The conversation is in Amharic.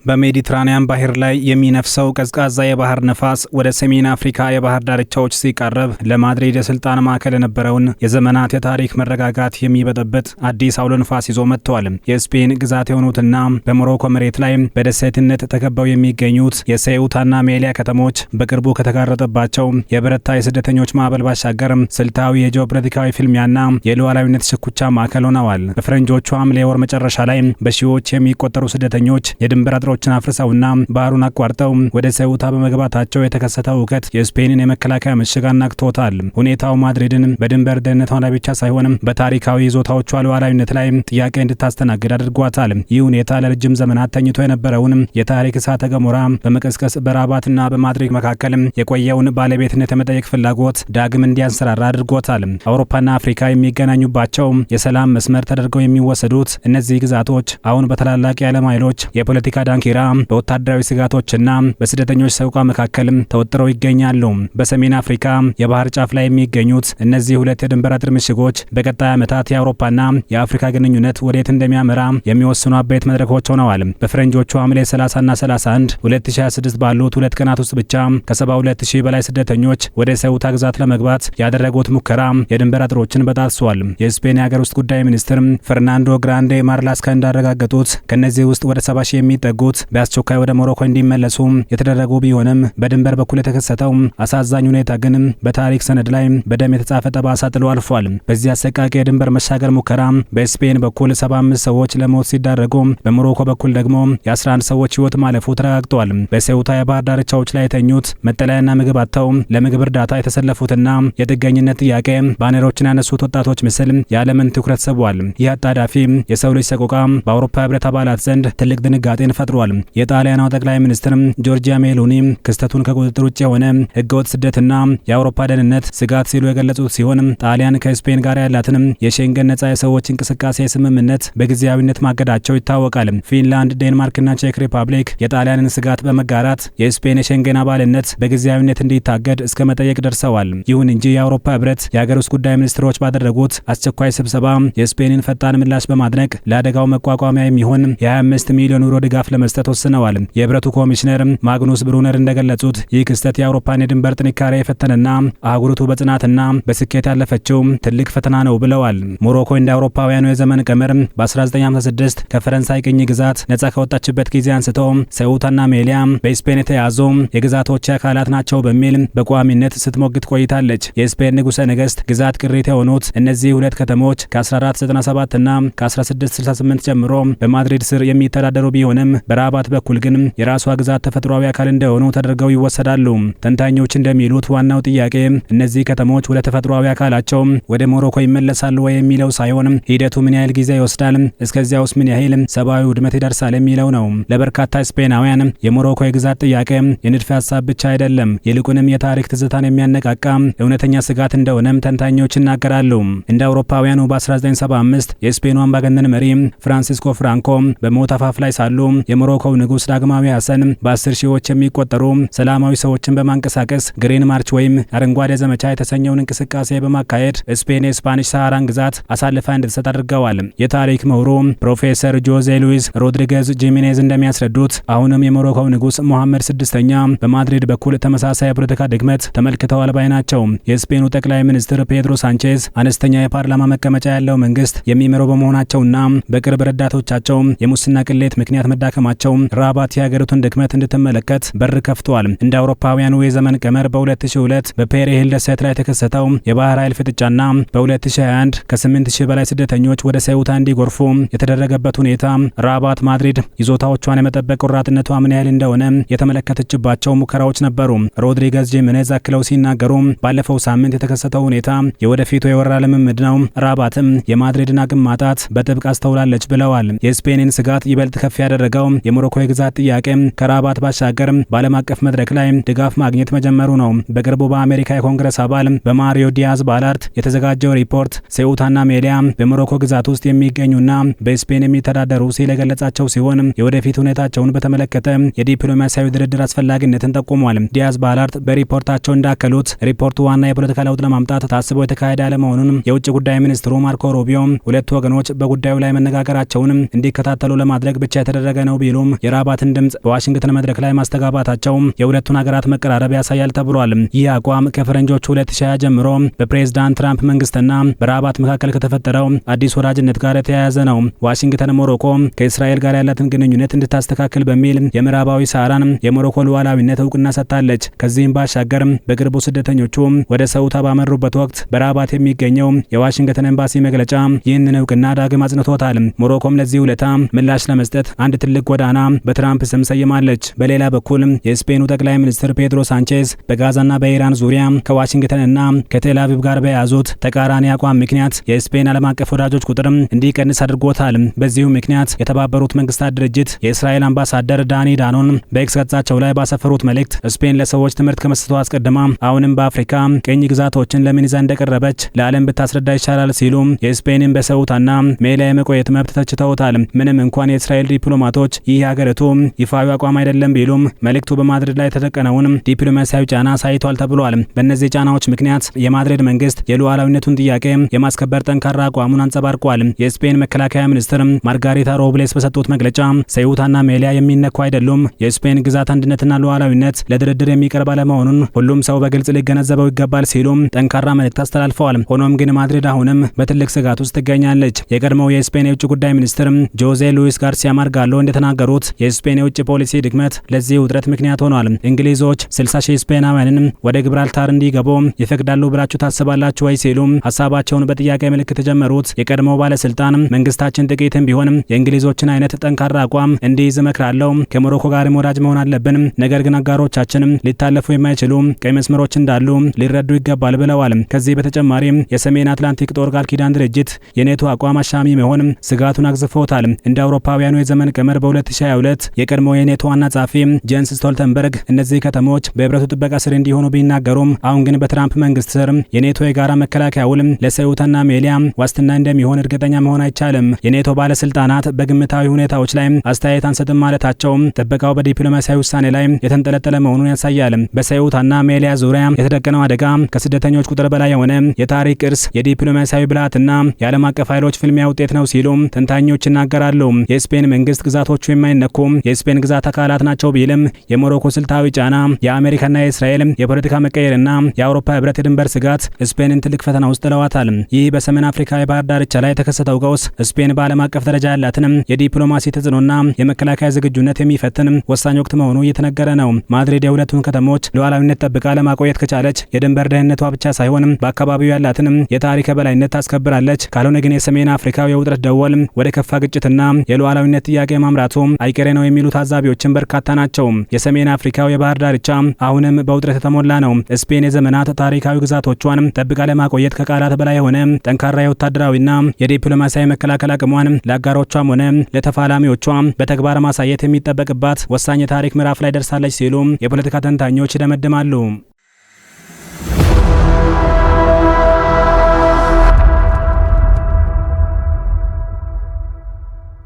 በሜዲትራኒያን ባህር ላይ የሚነፍሰው ቀዝቃዛ የባህር ነፋስ ወደ ሰሜን አፍሪካ የባህር ዳርቻዎች ሲቃረብ ለማድሪድ የስልጣን ማዕከል የነበረውን የዘመናት የታሪክ መረጋጋት የሚበጠብጥ አዲስ አውሎ ነፋስ ይዞ መጥቷል። የስፔን ግዛት የሆኑትና በሞሮኮ መሬት ላይ በደሴትነት ተከበው የሚገኙት የሴኡታና ሜሊያ ከተሞች በቅርቡ ከተጋረጠባቸው የበረታ የስደተኞች ማዕበል ባሻገር ስልታዊ የጂኦፖለቲካዊ ፍልሚያና የሉዓላዊነት ሽኩቻ ማዕከል ሆነዋል። በፈረንጆቹ ሐምሌ ወር መጨረሻ ላይ በሺዎች የሚቆጠሩ ስደተኞች የድንበር አጥሮችን አፍርሰውና ባህሩን አቋርጠው ወደ ሴኡታ በመግባታቸው የተከሰተው ሁከት የስፔንን የመከላከያ ምሽግ አናግቶታል። ሁኔታው ማድሪድን በድንበር ደህንነቷ ላይ ብቻ ሳይሆን በታሪካዊ ይዞታዎቿ ሉዓላዊነት ላይ ጥያቄ እንድታስተናግድ አድርጓታል። ይህ ሁኔታ ለረጅም ዘመናት ተኝቶ የነበረውን የታሪክ እሳተ ገሞራ በመቀስቀስ በራባትና በማድሪድ መካከል የቆየውን ባለቤትነት የመጠየቅ ፍላጎት ዳግም እንዲያንሰራራ አድርጎታል። አውሮፓና አፍሪካ የሚገናኙባቸው የሰላም መስመር ተደርገው የሚወሰዱት እነዚህ ግዛቶች አሁን በታላላቅ የዓለም ኃይሎች የፖለቲካ ዳንኪራ፣ በወታደራዊ ስጋቶችና በስደተኞች ሰቆቃ መካከል ተወጥረው ይገኛሉ። በሰሜን አፍሪካ የባህር ጫፍ ላይ የሚገኙት እነዚህ ሁለት የድንበር አጥር ምሽጎች በቀጣይ ዓመታት የአውሮፓና የአፍሪካ ግንኙነት ወዴት እንደሚያመራ የሚወስኑ አበይት መድረኮች ሆነዋል። በፈረንጆቹ ሐምሌ 30ና 31 2026 ባሉት ሁለት ቀናት ውስጥ ብቻ ከ72000 በላይ ስደተኞች ወደ ሴኡታ ግዛት ለመግባት ያደረጉት ሙከራ የድንበር አጥሮችን በጣጥሷል። የስፔን የሀገር ውስጥ ጉዳይ ሚኒስትር ፈርናንዶ ግራንዴ ማርላስካ እንዳረጋገጡት ከነዚህ ውስጥ ወደ 70,000 የሚጠጉት በአስቸኳይ ወደ ሞሮኮ እንዲመለሱ የተደረጉ ቢሆንም በድንበር በኩል የተከሰተው አሳዛኝ ሁኔታ ግን በታሪክ ሰነድ ላይ በደም የተጻፈ ጠባሳ ጥሎ አልፏል። በዚህ አሰቃቂ የድንበር መሻገር ሙከራ በስፔን በኩል 75 ሰዎች ለሞት ሲዳረጉ፣ በሞሮኮ በኩል ደግሞ የ11 ሰዎች ሕይወት ማለፉ ተረጋግጧል። በሴኡታ የባህር ዳርቻዎች ላይ የተኙት መጠለያና ምግብ አጥተው ለምግብ እርዳታ የተሰለፉትና የጥገኝነት ጥያቄ ባነሮችን ያነሱት ወጣቶች ምስል የዓለምን ትኩረት ስቧል። ይህ አጣዳፊ የሰው ልጅ ሰቆቃ በአውሮፓ ሕብረት አባላት ዘንድ ትልቅ ድንጋጤን ፈጥሯል። የጣሊያናው ጠቅላይ ሚኒስትር ጆርጂያ ሜሎኒ ክስተቱን ከቁጥጥር ውጭ የሆነ ህገወጥ ስደትና የአውሮፓ ደህንነት ስጋት ሲሉ የገለጹት ሲሆን ጣሊያን ከስፔን ጋር ያላትን የሼንገን ነጻ የሰዎች እንቅስቃሴ ስምምነት በጊዜያዊነት ማገዳቸው ይታወቃል። ፊንላንድ፣ ዴንማርክና ቼክ ሪፐብሊክ የጣሊያንን ስጋት በመጋራት የስፔን የሼንገን አባልነት በጊዜያዊነት እንዲታገድ እስከ መጠየቅ ደርሰዋል። ይሁን እንጂ የአውሮፓ ህብረት የሀገር ውስጥ ጉዳይ ሚኒስትሮች ባደረጉት አስቸኳይ ስብሰባ የስፔንን ፈጣን ምላሽ በማድነቅ ለአደጋው መቋቋሚያ የሚሆን የ25 ሚሊዮን ዩሮ ድጋፍ ለመስጠት ወስነዋል። የህብረቱ ኮሚሽነር ማግኑስ ብሩነር እንደገለጹት ይህ ክስተት የአውሮፓን የድንበር ጥንካሬ የፈተነና አህጉሪቱ በጽናትና በስኬት ያለፈችው ትልቅ ፈተና ነው ብለዋል። ሞሮኮ እንደ አውሮፓውያኑ የዘመን ቀመር በ1956 ከፈረንሳይ ቅኝ ግዛት ነጻ ከወጣችበት ጊዜ አንስቶ ሴኡታና ሜሊያ በስፔን የተያዙ የግዛቶች አካላት ናቸው በሚል በቋሚነት ስትሞግት ቆይታለች። የስፔን ንጉሠ ነገሥት ግዛት ቅሪት የሆኑት እነዚህ ሁለት ከተሞች ከ1497 እና ከ1668 ጀምሮ በማድሪድ ስር የሚተዳደሩ ቢሆንም በራባት በኩል ግን የራሷ ግዛት ተፈጥሯዊ አካል እንደሆኑ ተደርገው ይወሰዳሉ። ተንታኞች እንደሚሉት ዋናው ጥያቄ እነዚህ ከተሞች ወደ ተፈጥሯዊ አካላቸው ወደ ሞሮኮ ይመለሳሉ ወይ የሚለው ሳይሆን ሂደቱ ምን ያህል ጊዜ ይወስዳል፣ እስከዚያውስ ምን ያህል ሰብአዊ ውድመት ይደርሳል የሚለው ነው። ለበርካታ ስፔናውያን የሞሮኮ የግዛት ጥያቄ የንድፈ ሀሳብ ብቻ አይደለም፣ ይልቁንም የታሪክ ትዝታን የሚያነቃቃ እውነተኛ ስጋት እንደሆነም ተንታኞች ይናገራሉ። እንደ አውሮፓውያኑ በ1975 የስፔኑ አምባገነን መሪ ፍራንሲስኮ ፍራንኮ በሞት አፋፍ ላይ ሳሉ የሞሮኮው ንጉስ ዳግማዊ ሐሰን በ10 ሺዎች የሚቆጠሩ ሰላማዊ ሰዎችን በማንቀሳቀስ ግሪን ማርች ወይም አረንጓዴ ዘመቻ የተሰኘውን እንቅስቃሴ በማካሄድ ስፔን የስፓኒሽ ሰሃራን ግዛት አሳልፋ እንድትሰጥ አድርገዋል። የታሪክ ምሁሩ ፕሮፌሰር ጆዜ ሉዊስ ሮድሪጌዝ ጂሜኔዝ እንደሚያስረዱት አሁንም የሞሮኮው ንጉስ ሞሐመድ ስድስተኛ በማድሪድ በኩል ተመሳሳይ የፖለቲካ ድክመት ተመልክተዋል ባይ ናቸው። የስፔኑ ጠቅላይ ሚኒስትር ፔድሮ ሳንቼዝ አነስተኛ የፓርላማ መቀመጫ ያለው መንግስት የሚመሩ በመሆናቸውና በቅርብ ረዳቶቻቸው የሙስና ቅሌት ምክንያት መዳከማቸው ራባት የሀገሪቱን ድክመት እንድትመለከት በር ከፍቷል። እንደ አውሮፓውያኑ የዘመን ቀመር በ2002 በፔሬሂል ደሴት ላይ የተከሰተው የባህር ኃይል ፍጥጫና በ2021 ከ8000 በላይ ስደተኞች ወደ ሴኡታ እንዲጎርፉ የተደረገበት ሁኔታ ራባት ማድሪድ ይዞታዎቿን የመጠበቅ ቆራጥነቷ ምን ያህል እንደሆነ የተመለከተችባቸው ሙከራዎች ነበሩ። ሮድሪጌዝ ጂሜኔዝ አክለው ሲናገሩ ባለፈው ሳምንት የተከሰተው ሁኔታ የወደፊቱ የወረራ ልምምድ ነው፣ ራባትም የማድሪድን አቅም ማጣት በጥብቅ አስተውላለች ብለዋል። የስፔንን ስጋት ይበልጥ ከፍ ያደረገው የሞሮኮ የግዛት ጥያቄ ከራባት ባሻገር በዓለም አቀፍ መድረክ ላይ ድጋፍ ማግኘት መጀመሩ ነው። በቅርቡ በአሜሪካ የኮንግረስ አባል በማሪዮ ዲያዝ ባላርት የተዘጋጀው ሪፖርት ሴኡታና ሜሊያ በሞሮኮ ግዛት ውስጥ የሚገኙና በስፔን የሚተዳደሩ ሲል የገለጻቸው ሲሆን የወደፊት ሁኔታቸውን በተመለከተ የዲፕሎማሲያዊ ድርድር አስፈላጊነትን ጠቁሟል። ዲያዝ ባላርት በሪፖርታቸው እንዳከሉት ሪፖርቱ ዋና የፖለቲካ ለውጥ ለማምጣት ታስቦ የተካሄደ አለመሆኑን የውጭ ጉዳይ ሚኒስትሩ ማርኮ ሩቢዮ ሁለቱ ወገኖች በጉዳዩ ላይ መነጋገራቸውን እንዲከታተሉ ለማድረግ ብቻ የተደረገ ነው ቢሉ ሲሉም የራባትን ድምጽ በዋሽንግተን መድረክ ላይ ማስተጋባታቸው የሁለቱን ሀገራት መቀራረብ ያሳያል ተብሏል። ይህ አቋም ከፈረንጆቹ 2020 ጀምሮ በፕሬዝዳንት ትራምፕ መንግስትና በራባት መካከል ከተፈጠረው አዲስ ወዳጅነት ጋር የተያያዘ ነው። ዋሽንግተን ሞሮኮ ከእስራኤል ጋር ያላትን ግንኙነት እንድታስተካክል በሚል የምዕራባዊ ሰሃራን የሞሮኮ ሉዓላዊነት እውቅና ሰጥታለች። ከዚህም ባሻገር በቅርቡ ስደተኞቹ ወደ ሰውታ ባመሩበት ወቅት በራባት የሚገኘው የዋሽንግተን ኤምባሲ መግለጫ ይህንን እውቅና ዳግም አጽንቶታል። ሞሮኮም ለዚህ ውለታ ምላሽ ለመስጠት አንድ ትልቅ ጎዳና በትራምፕ ስም ሰይማለች። በሌላ በኩል የስፔኑ ጠቅላይ ሚኒስትር ፔድሮ ሳንቼዝ በጋዛና በኢራን ዙሪያ ከዋሽንግተንና ከቴል አቪቭ ጋር በያዙት ተቃራኒ አቋም ምክንያት የስፔን ዓለም አቀፍ ወዳጆች ቁጥር እንዲቀንስ አድርጎታል። በዚሁ ምክንያት የተባበሩት መንግስታት ድርጅት የእስራኤል አምባሳደር ዳኒ ዳኖን በኤክስ ገጻቸው ላይ ባሰፈሩት መልእክት ስፔን ለሰዎች ትምህርት ከመስጠቷ አስቀድማ አሁንም በአፍሪካ ቅኝ ግዛቶችን ለምን ይዛ እንደቀረበች ለዓለም ብታስረዳ ይቻላል ሲሉ የስፔንን በሰውታና ሜሊያ የመቆየት መብት ተችተውታል። ምንም እንኳን የእስራኤል ዲፕሎማቶች ይህ ሀገሪቱ ይፋዊ አቋም አይደለም ቢሉም መልእክቱ በማድሪድ ላይ የተደቀነውን ዲፕሎማሲያዊ ጫና ሳይቷል ተብሏል። በእነዚህ ጫናዎች ምክንያት የማድሪድ መንግስት የሉዓላዊነቱን ጥያቄ የማስከበር ጠንካራ አቋሙን አንጸባርቋል። የስፔን መከላከያ ሚኒስትር ማርጋሪታ ሮብሌስ በሰጡት መግለጫ ሰውታና ሜሊያ የሚነኩ አይደሉም፣ የስፔን ግዛት አንድነትና ሉዓላዊነት ለድርድር የሚቀርብ አለመሆኑን ሁሉም ሰው በግልጽ ሊገነዘበው ይገባል ሲሉ ጠንካራ መልእክት አስተላልፈዋል። ሆኖም ግን ማድሪድ አሁንም በትልቅ ስጋት ውስጥ ትገኛለች። የቀድሞው የስፔን የውጭ ጉዳይ ሚኒስትር ጆዜ ሉዊስ ጋርሲያ ማርጋሎ እንደተናገሩት የስፔን የውጭ ፖሊሲ ድክመት ለዚህ ውጥረት ምክንያት ሆኗል። እንግሊዞች 60,000 ስፔናውያንን ወደ ጊብራልታር እንዲገቡ ይፈቅዳሉ ብላችሁ ታስባላችሁ ወይ ሲሉ ሀሳባቸውን በጥያቄ ምልክት የጀመሩት የቀድሞው ባለስልጣን መንግስታችን ጥቂትም ቢሆን የእንግሊዞችን አይነት ጠንካራ አቋም እንዲይዝ እመክራለሁ። ከሞሮኮ ጋርም ወዳጅ መሆን አለብን። ነገር ግን አጋሮቻችንም ሊታለፉ የማይችሉ ቀይ መስመሮች እንዳሉ ሊረዱ ይገባል ብለዋል። ከዚህ በተጨማሪ የሰሜን አትላንቲክ ጦር ቃል ኪዳን ድርጅት የኔቶ አቋም አሻሚ መሆን ስጋቱን አግዝፎታል። እንደ አውሮፓውያኑ የዘመን ቀመር በ2022 የቀድሞው የኔቶ ዋና ጸሐፊ ጄንስ ስቶልተንበርግ እነዚህ ከተሞች በህብረቱ ጥበቃ ስር እንዲሆኑ ቢናገሩም አሁን ግን በትራምፕ መንግስት ስር የኔቶ የጋራ መከላከያ ውል ለሰውታና ሜሊያ ዋስትና እንደሚሆን እርግጠኛ መሆን አይቻልም። የኔቶ ባለስልጣናት በግምታዊ ሁኔታዎች ላይ አስተያየት አንሰጥም ማለታቸው ጥበቃው በዲፕሎማሲያዊ ውሳኔ ላይ የተንጠለጠለ መሆኑን ያሳያል። በሰውታና ሜሊያ ዙሪያ የተደቀነው አደጋ ከስደተኞች ቁጥር በላይ የሆነ የታሪክ ቅርስ፣ የዲፕሎማሲያዊ ብልሃትና የዓለም አቀፍ ኃይሎች ፍልሚያ ውጤት ነው ሲሉ ተንታኞች ይናገራሉ። የስፔን መንግስት ግዛቶቹ የማይነኩ የስፔን ግዛት አካላት ናቸው ቢልም የሞሮኮ ስልታዊ ጫና፣ የአሜሪካና የእስራኤል የፖለቲካ መቀየርና የአውሮፓ ህብረት የድንበር ስጋት ስፔንን ትልቅ ፈተና ውስጥ ጥለዋታል። ይህ በሰሜን አፍሪካ የባህር ዳርቻ ላይ የተከሰተው ቀውስ ስፔን በዓለም አቀፍ ደረጃ ያላትን የዲፕሎማሲ ተጽዕኖና የመከላከያ ዝግጁነት የሚፈትን ወሳኝ ወቅት መሆኑ እየተነገረ ነው። ማድሪድ የሁለቱን ከተሞች ሉዓላዊነት ጠብቃ ለማቆየት ከቻለች የድንበር ደህንነቷ ብቻ ሳይሆን በአካባቢው ያላትን የታሪክ የበላይነት ታስከብራለች። ካልሆነ ግን የሰሜን አፍሪካው የውጥረት ደወል ወደ ከፋ ግጭትና የሉዓላዊነት ጥያቄ ማምራቱ አይቀሬ ነው የሚሉ ታዛቢዎችን በርካታ ናቸው። የሰሜን አፍሪካው የባህር ዳርቻ አሁንም በውጥረት የተሞላ ነው። ስፔን የዘመናት ታሪካዊ ግዛቶቿን ጠብቃ ለማቆየት ከቃላት በላይ የሆነ ጠንካራ የወታደራዊና የዲፕሎማሲያዊ መከላከል አቅሟን ለአጋሮቿም ሆነ ለተፋላሚዎቿ በተግባር ማሳየት የሚጠበቅባት ወሳኝ የታሪክ ምዕራፍ ላይ ደርሳለች ሲሉ የፖለቲካ ተንታኞች ይደመድማሉ።